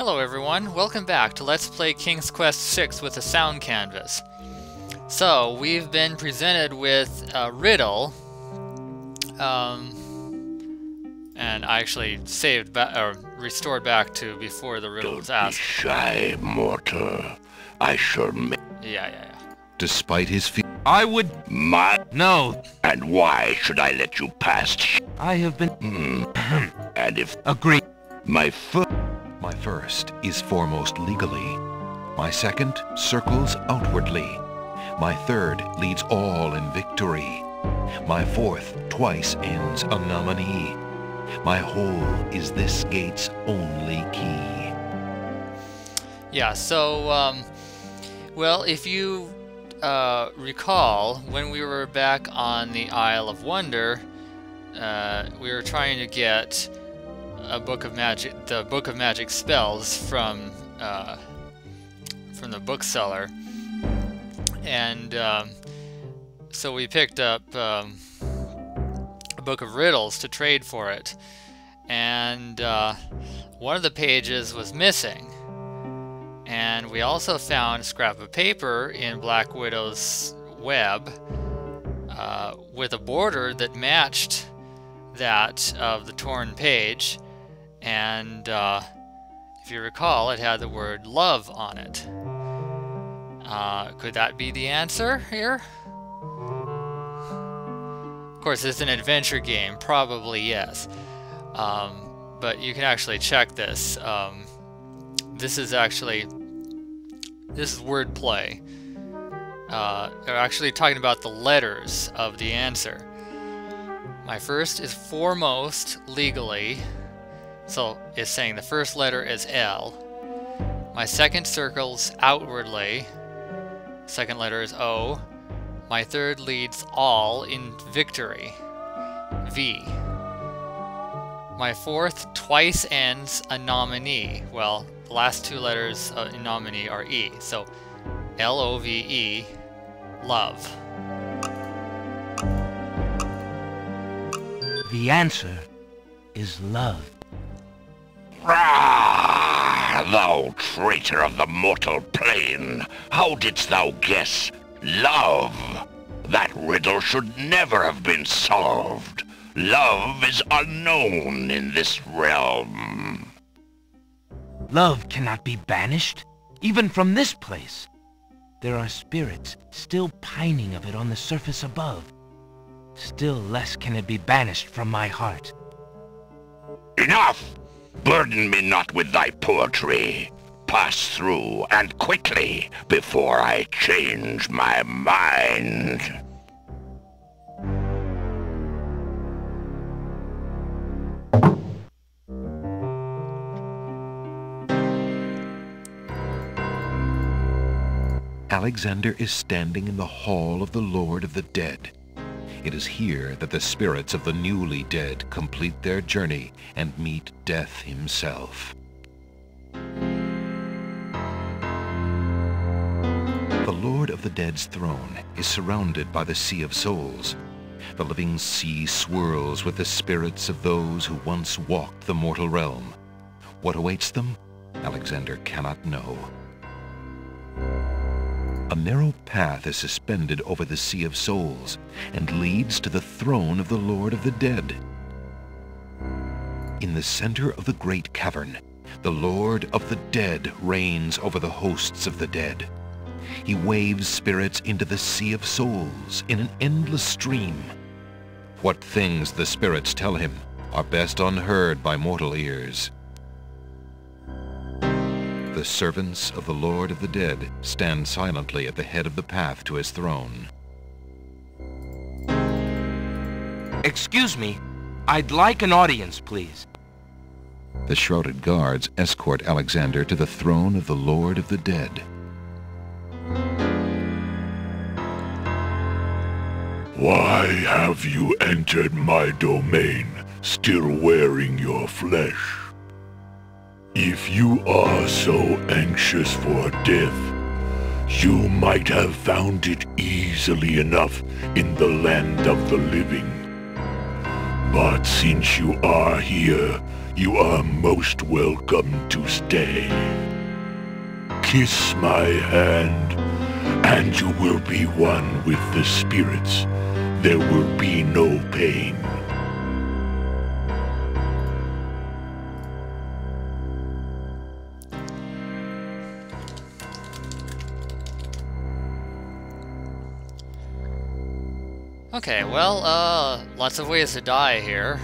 Hello everyone, welcome back to Let's Play King's Quest VI with a sound canvas. So, we've been presented with a riddle, and I actually saved or restored back to before the riddle was asked. Don't be shy, mortal. I shall make... Yeah. Despite his fear, I would... No. And why should I let you pass? I have been... And if... Agree. My foot... My first is foremost legally. My second circles outwardly. My third leads all in victory. My fourth twice ends a nominee. My whole is this gate's only key. Yeah, so, well, if you recall, when we were back on the Isle of Wonder, we were trying to get a book of magic, the Book of Magic Spells from the bookseller, and so we picked up a book of riddles to trade for it, and one of the pages was missing, and we also found a scrap of paper in Black Widow's web with a border that matched that of the torn page. And if you recall, it had the word love on it. Could that be the answer here? Of course, it's an adventure game. Probably yes. But you can actually check this. This is wordplay. They're actually talking about the letters of the answer. My first is foremost legally. So it's saying the first letter is L. My second circles outwardly. Second letter is O. My third leads all in victory. V. My fourth twice ends a nominee. Well, the last two letters in nominee are E. So L-O-V-E, love. The answer is love. Ah, thou traitor of the mortal plane! How didst thou guess? Love! That riddle should never have been solved. Love is unknown in this realm. Love cannot be banished, even from this place. There are spirits still pining of it on the surface above. Still less can it be banished from my heart. Enough! Burden me not with thy poetry. Pass through, and quickly, before I change my mind. Alexander is standing in the hall of the Lord of the Dead. It is here that the spirits of the newly dead complete their journey and meet death himself. The Lord of the Dead's throne is surrounded by the Sea of Souls. The living sea swirls with the spirits of those who once walked the mortal realm. What awaits them, Alexander cannot know. A narrow path is suspended over the Sea of Souls and leads to the throne of the Lord of the Dead. In the center of the great cavern, the Lord of the Dead reigns over the hosts of the dead. He waves spirits into the Sea of Souls in an endless stream. What things the spirits tell him are best unheard by mortal ears. The servants of the Lord of the Dead stand silently at the head of the path to his throne. Excuse me, I'd like an audience, please. The shrouded guards escort Alexander to the throne of the Lord of the Dead. Why have you entered my domain, still wearing your flesh? If you are so anxious for death, you might have found it easily enough in the land of the living. But since you are here, you are most welcome to stay. Kiss my hand, and you will be one with the spirits. There will be no pain. Okay, well, lots of ways to die here.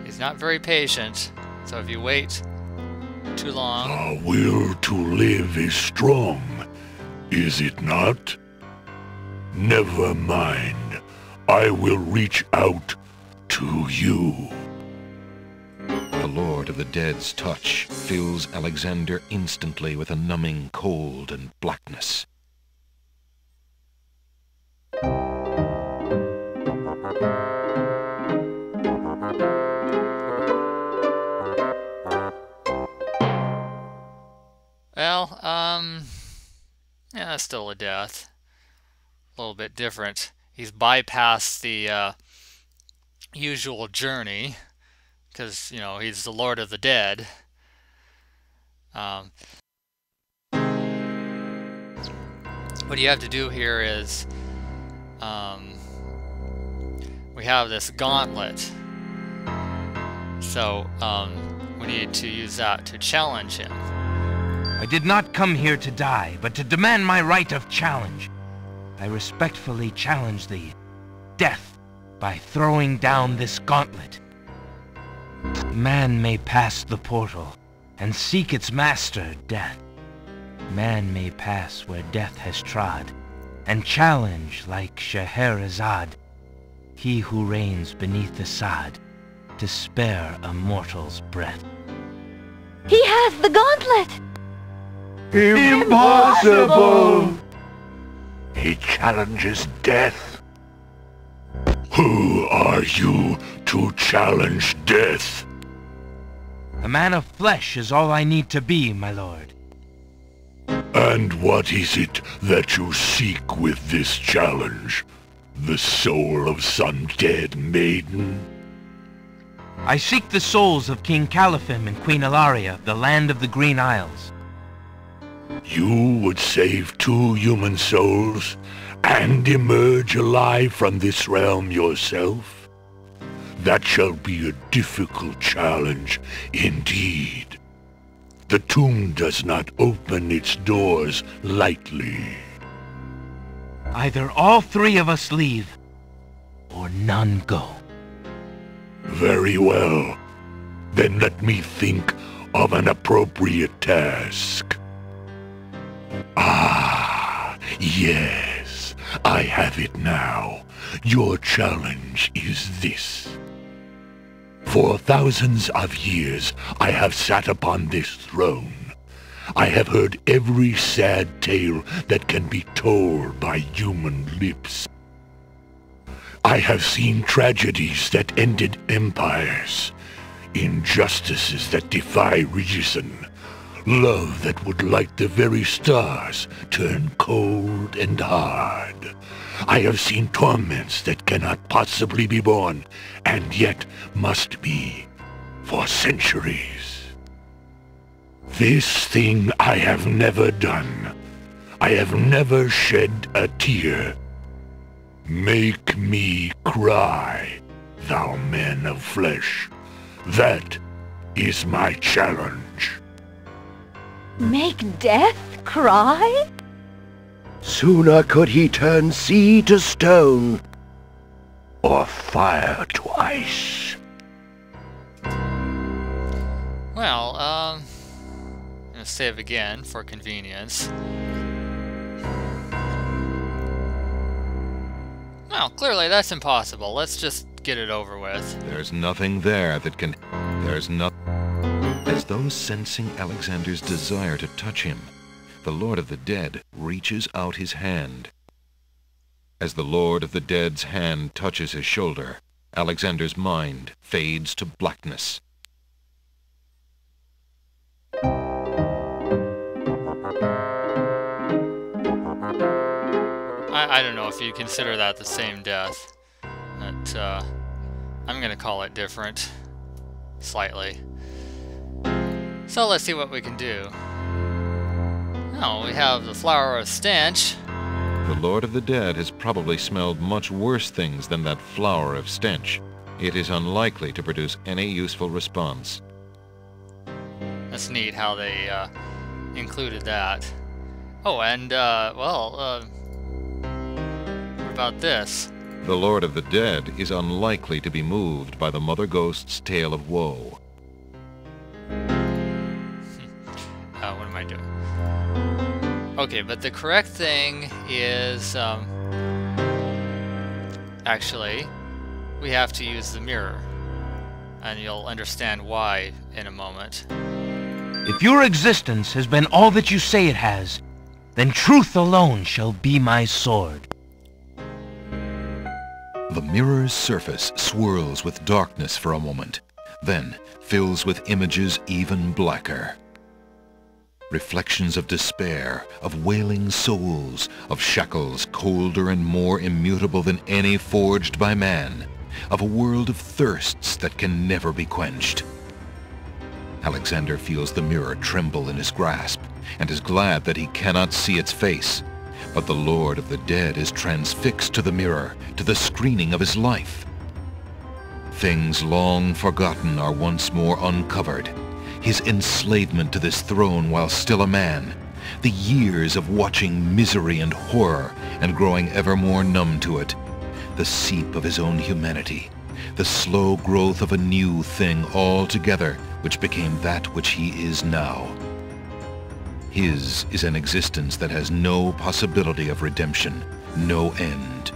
He's not very patient, so if you wait too long... Our will to live is strong, is it not? Never mind. I will reach out to you. The Lord of the Dead's touch fills Alexander instantly with a numbing cold and blackness. Well, yeah, still a death. A little bit different. He's bypassed the usual journey, because, you know, he's the Lord of the Dead. What you have to do here is, we have this gauntlet. So, we need to use that to challenge him. I did not come here to die, but to demand my right of challenge. I respectfully challenge thee, death, by throwing down this gauntlet. Man may pass the portal and seek its master, death. Man may pass where death has trod, and challenge like Scheherazade, he who reigns beneath the sod, to spare a mortal's breath. He has the gauntlet! Impossible! He challenges death. Who are you to challenge death? A man of flesh is all I need to be, my lord. And what is it that you seek with this challenge? The soul of some dead maiden? I seek the souls of King Caliphim and Queen Ilaria, the land of the Green Isles. You would save 2 human souls and emerge alive from this realm yourself? That shall be a difficult challenge indeed. The tomb does not open its doors lightly. Either all 3 of us leave, or none go. Very well. Then let me think of an appropriate task. Ah, yes, I have it now. Your challenge is this. For thousands of years I have sat upon this throne. I have heard every sad tale that can be told by human lips. I have seen tragedies that ended empires, injustices that defy reason, love that would light the very stars turn cold and hard. I have seen torments that cannot possibly be borne, and yet must be, for centuries. This thing I have never done. I have never shed a tear. Make me cry, thou man of flesh. That is my challenge. Make death cry? Sooner could he turn sea to stone, or fire to ice. Well, I'm gonna save again for convenience. Well, clearly that's impossible. Let's just get it over with. There's nothing there that can... There's no... As though sensing Alexander's desire to touch him, the Lord of the Dead reaches out his hand. As the Lord of the Dead's hand touches his shoulder, Alexander's mind fades to blackness. I don't know if you consider that the same death. but I'm gonna call it different, slightly. So let's see what we can do. Oh, we have the Flower of Stench. The Lord of the Dead has probably smelled much worse things than that flower of stench. It is unlikely to produce any useful response. That's neat how they included that. Oh, and, what about this? The Lord of the Dead is unlikely to be moved by the Mother Ghost's tale of woe. What am I doing? Okay, but the correct thing is, actually, we have to use the mirror. And you'll understand why in a moment. If your existence has been all that you say it has, then truth alone shall be my sword. The mirror's surface swirls with darkness for a moment, then fills with images even blacker. Reflections of despair, of wailing souls, of shackles colder and more immutable than any forged by man, of a world of thirsts that can never be quenched. Alexander feels the mirror tremble in his grasp, and is glad that he cannot see its face. But the Lord of the Dead is transfixed to the mirror, to the screening of his life. Things long forgotten are once more uncovered. His enslavement to this throne while still a man, the years of watching misery and horror and growing ever more numb to it, the seep of his own humanity, the slow growth of a new thing altogether which became that which he is now. His is an existence that has no possibility of redemption, no end.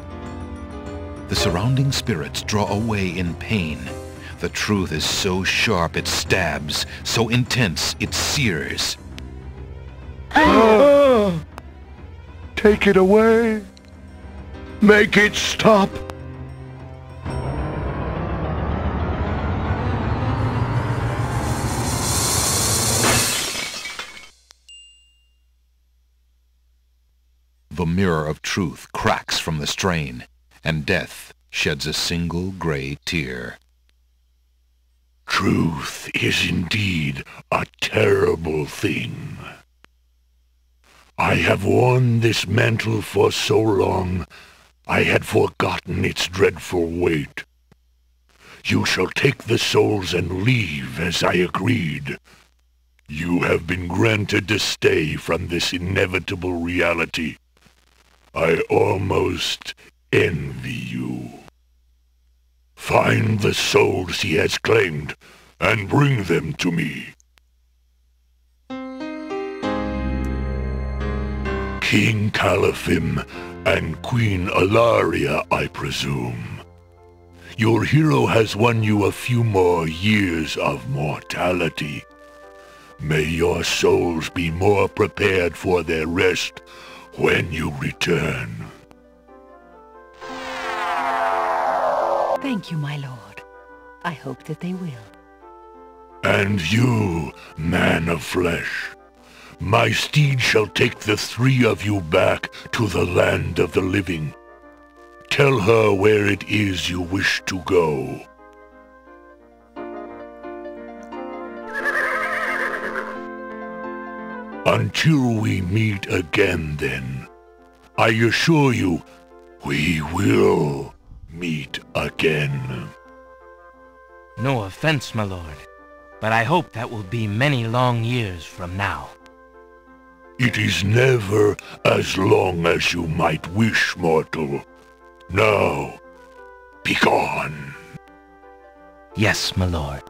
The surrounding spirits draw away in pain. The truth is so sharp it stabs, so intense it sears. Take it away. Make it stop. The mirror of truth cracks from the strain, and death sheds a single gray tear. Truth is indeed a terrible thing. I have worn this mantle for so long, I had forgotten its dreadful weight. You shall take the souls and leave as I agreed. You have been granted to stay from this inevitable reality. I almost envy you. Find the souls he has claimed, and bring them to me. King Calaphim and Queen Alaria, I presume. Your hero has won you a few more years of mortality. May your souls be more prepared for their rest when you return. Thank you, my lord. I hope that they will. And you, man of flesh, my steed shall take the three of you back to the land of the living. Tell her where it is you wish to go. Until we meet again, then, I assure you, we will meet again. No offense, my lord, but I hope that will be many long years from now. It is never as long as you might wish, mortal. Now, begone. Yes, my lord.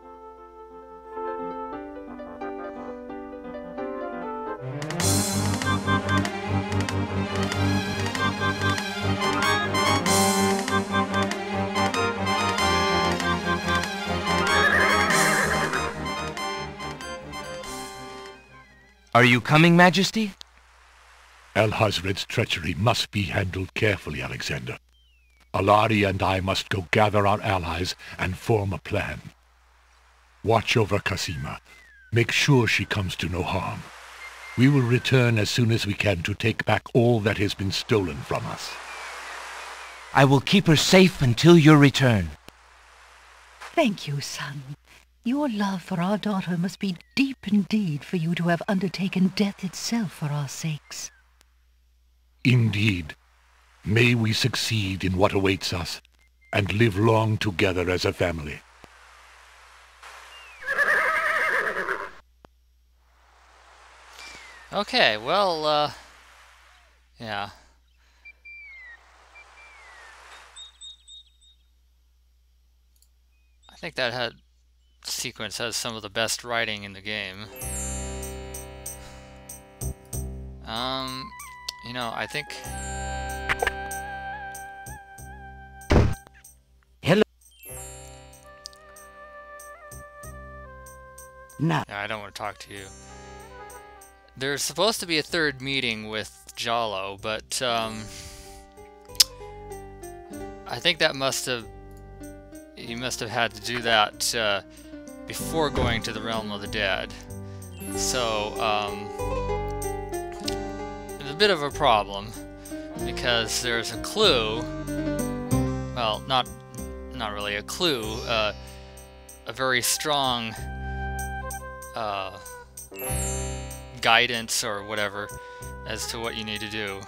Are you coming, Majesty? Alhazred's treachery must be handled carefully, Alexander. Alaria and I must go gather our allies and form a plan. Watch over Cassima. Make sure she comes to no harm. We will return as soon as we can to take back all that has been stolen from us. I will keep her safe until your return. Thank you, son. Your love for our daughter must be deep indeed for you to have undertaken death itself for our sakes. Indeed. May we succeed in what awaits us, and live long together as a family. Okay, well, yeah. I think that sequence has some of the best writing in the game. You know, I think... Hello. No. I don't want to talk to you. There's supposed to be a third meeting with Jalo, but I think that he must have had to do that before going to the realm of the dead. So it's a bit of a problem because there's a clue. Well, not really a clue. A very strong guidance or whatever as to what you need to do.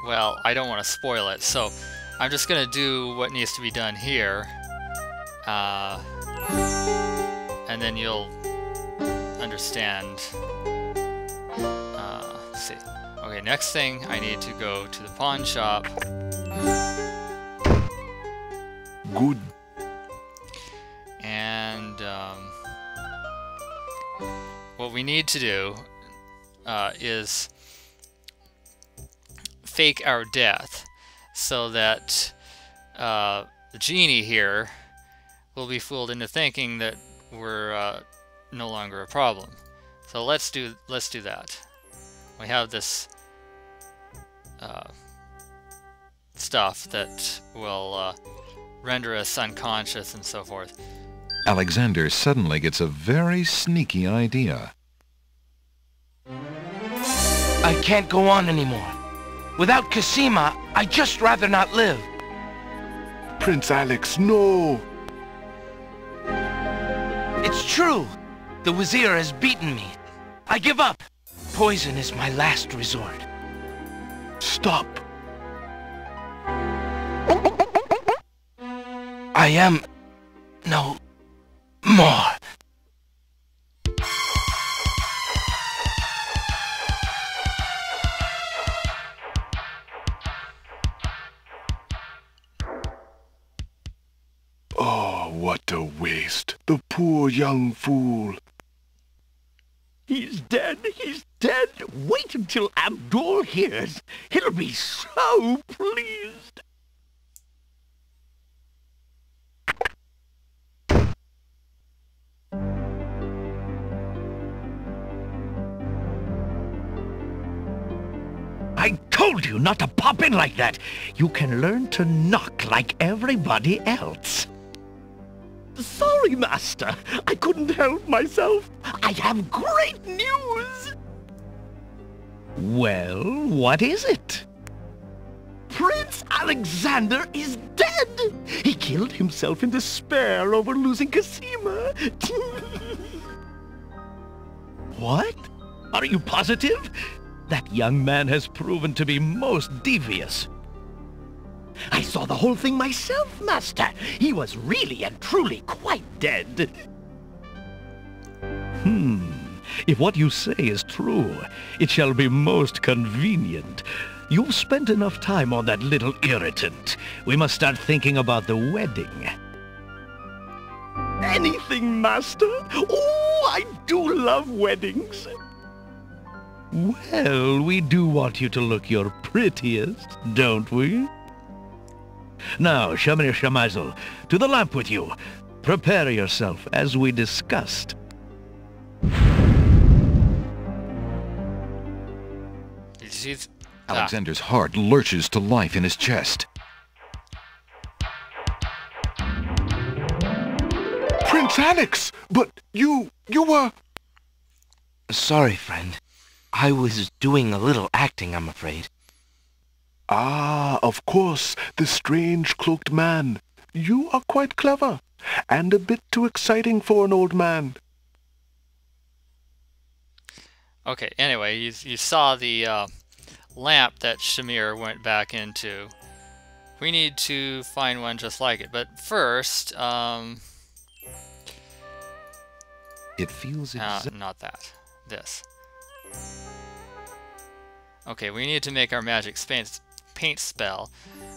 Well, I don't want to spoil it, so I'm just gonna do what needs to be done here, and then you'll understand. Let's see. Okay, next thing, I need to go to the pawn shop. Good. And what we need to do is fake our death so that the genie here will be fooled into thinking that we're no longer a problem. So let's do that. We have this stuff that will render us unconscious and so forth. Alexander suddenly gets a very sneaky idea. I can't go on anymore. Without Cassima, I'd just rather not live. Prince Alex, no! It's true. The Wazir has beaten me. I give up. Poison is my last resort. Stop! I am no more. Oh, what a waste. The poor young fool. He's dead. He's dead. Wait until Abdul hears. He'll be so pleased. I told you not to pop in like that. You can learn to knock like everybody else. Sorry, Master. I couldn't help myself. I have great news. Well, what is it? Prince Alexander is dead. He killed himself in despair over losing Cassima. What? Are you positive? That young man has proven to be most devious. I saw the whole thing myself, Master. He was really and truly quite dead. If what you say is true, it shall be most convenient. You've spent enough time on that little irritant. We must start thinking about the wedding. Anything, Master? Oh, I do love weddings. Well, we do want you to look your prettiest, don't we? Now, Shamir Shamazel, to the lamp with you. Prepare yourself, as we discussed. Alexander's heart lurches to life in his chest. Prince Alex! But you were... Sorry, friend. I was doing a little acting, I'm afraid. Ah, of course, the strange cloaked man. You are quite clever, and a bit too exciting for an old man. Okay, anyway, you saw the lamp that Shamir went back into. We need to find one just like it, but first, It feels exactly... not that. This. Okay, we need to make our magic paint spell.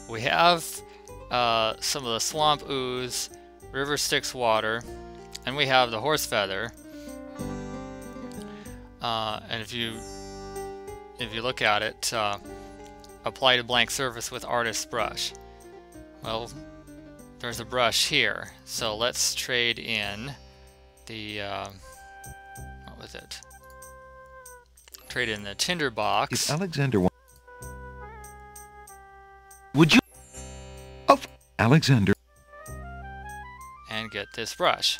We have some of the swamp ooze, river Styx water, and we have the horse feather. And if you look at it, apply to blank surface with artist's brush. Well, there's a brush here, so let's trade in the what was it? Trade in the tinder box. If Alexander Would you? Alexander... And get this brush.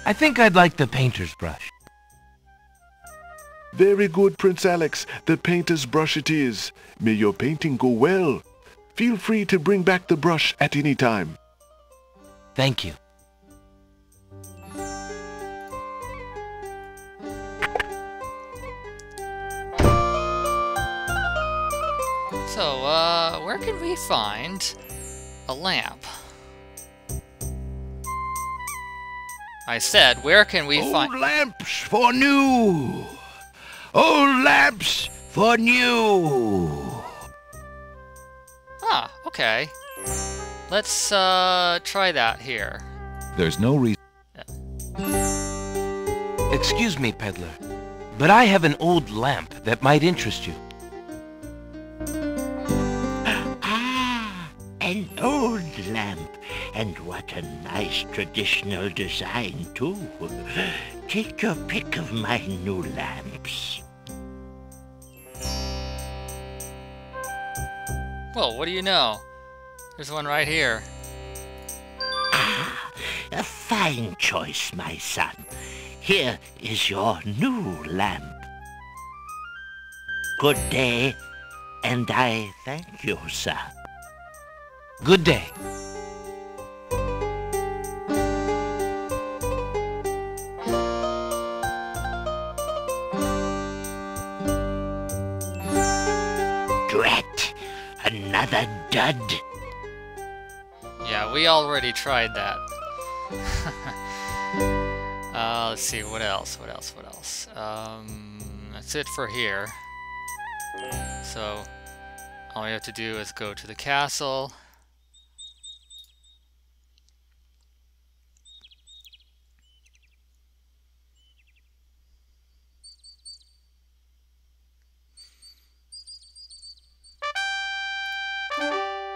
I think I'd like the painter's brush. Very good, Prince Alex. The painter's brush it is. May your painting go well. Feel free to bring back the brush at any time. Thank you. So, where can we find a lamp? I said, where can we find... Old lamps for new! Old lamps for new! Ah, okay. Let's try that here. There's no reason... Excuse me, peddler, but I have an old lamp that might interest you. An old lamp, and what a nice traditional design, too. Take your pick of my new lamps. Well, what do you know? There's one right here. Ah, a fine choice, my son. Here is your new lamp. Good day, and I thank you, sir. Good day. Drat! Another dud. Yeah, we already tried that. Let's see, what else? That's it for here. So, all we have to do is go to the castle.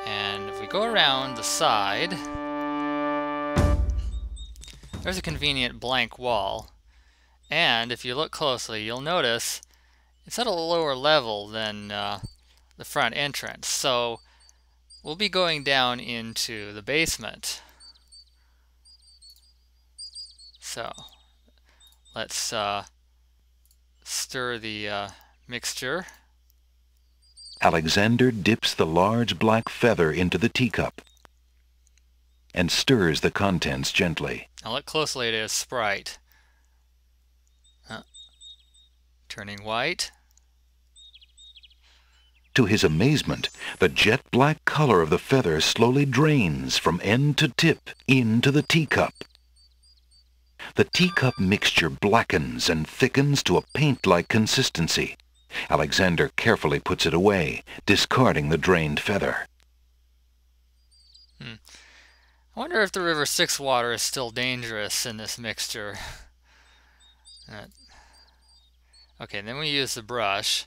And if we go around the side, there's a convenient blank wall. And if you look closely, you'll notice it's at a lower level than the front entrance. So we'll be going down into the basement. So let's stir the mixture. Alexander dips the large black feather into the teacup and stirs the contents gently. Now look closely at his sprite. Turning white. To his amazement, the jet black color of the feather slowly drains from end to tip into the teacup. The teacup mixture blackens and thickens to a paint-like consistency. Alexander carefully puts it away, discarding the drained feather. I wonder if the river Styx water is still dangerous in this mixture. Okay, then we use the brush.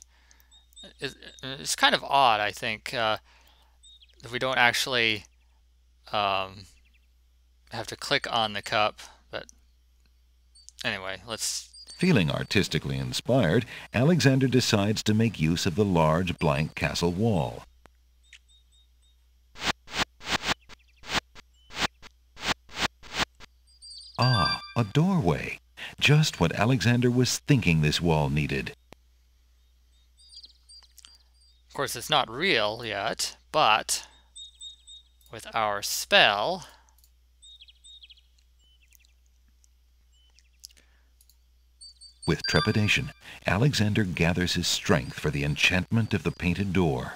It's kind of odd, I think, that we don't actually have to click on the cup. But anyway, let's... Feeling artistically inspired, Alexander decides to make use of the large blank castle wall. Ah, a doorway. Just what Alexander was thinking this wall needed. course, it's not real yet, but with our spell, With trepidation, Alexander gathers his strength for the enchantment of the painted door.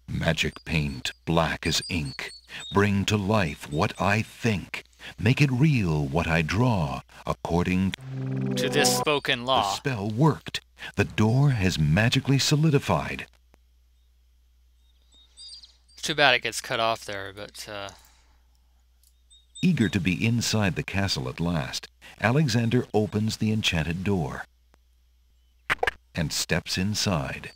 Magic paint, black as ink, bring to life what I think. Make it real what I draw, according to this spoken the law. spell worked. The door has magically solidified. Too bad it gets cut off there, but Eager to be inside the castle at last, Alexander opens the enchanted door and steps inside.